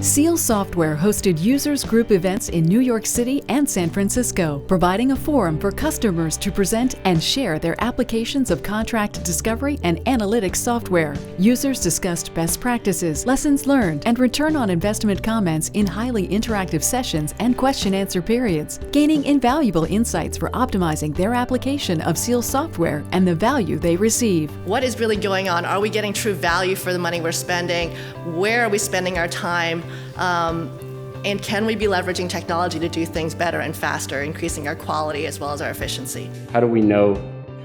Seal Software hosted users group events in New York City and San Francisco, providing a forum for customers to present and share their applications of contract discovery and analytics software. Users discussed best practices, lessons learned, and return on investment comments in highly interactive sessions and question-answer periods, gaining invaluable insights for optimizing their application of Seal Software and the value they receive. What is really going on? Are we getting true value for the money we're spending? Where are we spending our time? And can we be leveraging technology to do things better and faster, increasing our quality as well as our efficiency? How do we know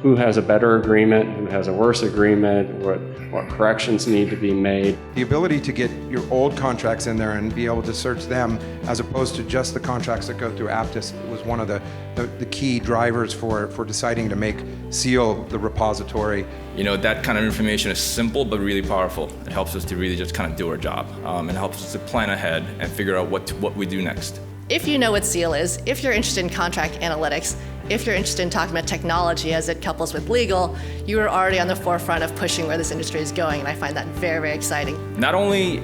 who has a better agreement, who has a worse agreement, what corrections need to be made? The ability to get your old contracts in there and be able to search them as opposed to just the contracts that go through Aptus was one of the key drivers for deciding to make Seal the repository. You know, that kind of information is simple but really powerful. It helps us to really just kind of do our job. It helps us to plan ahead and figure out what we do next. If you know what Seal is, if you're interested in contract analytics, if you're interested in talking about technology as it couples with legal, you are already on the forefront of pushing where this industry is going, and I find that very, very exciting. Not only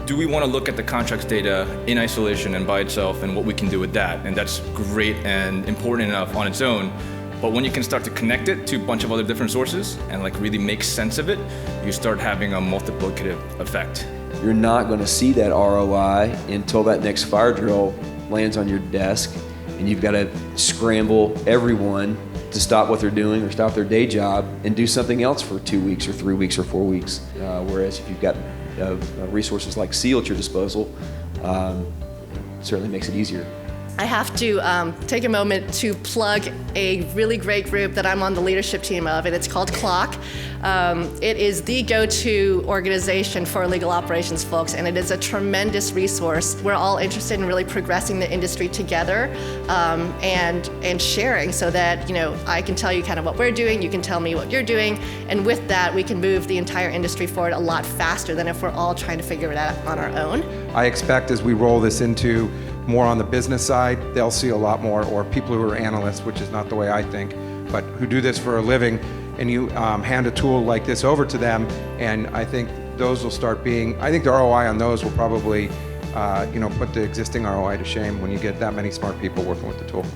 do we want to look at the contracts data in isolation and by itself and what we can do with that, and that's great and important enough on its own, but when you can start to connect it to a bunch of other different sources and like really make sense of it, you start having a multiplicative effect. You're not going to see that ROI until that next fire drill lands on your desk and you've got to scramble everyone to stop what they're doing or stop their day job and do something else for 2 weeks or 3 weeks or 4 weeks. Whereas if you've got resources like Seal at your disposal, it certainly makes it easier. I have to take a moment to plug a really great group that I'm on the leadership team of, and it's called CLOC. It is the go-to organization for legal operations folks, and it is a tremendous resource. We're all interested in really progressing the industry together and sharing so that, you know, I can tell you kind of what we're doing, you can tell me what you're doing, and with that we can move the entire industry forward a lot faster than if we're all trying to figure it out on our own. I expect as we roll this into more on the business side, they'll see a lot more, or people who are analysts, which is not the way I think, but who do this for a living, and you hand a tool like this over to them, and I think those will start being, I think the ROI on those will probably put the existing ROI to shame when you get that many smart people working with the tool.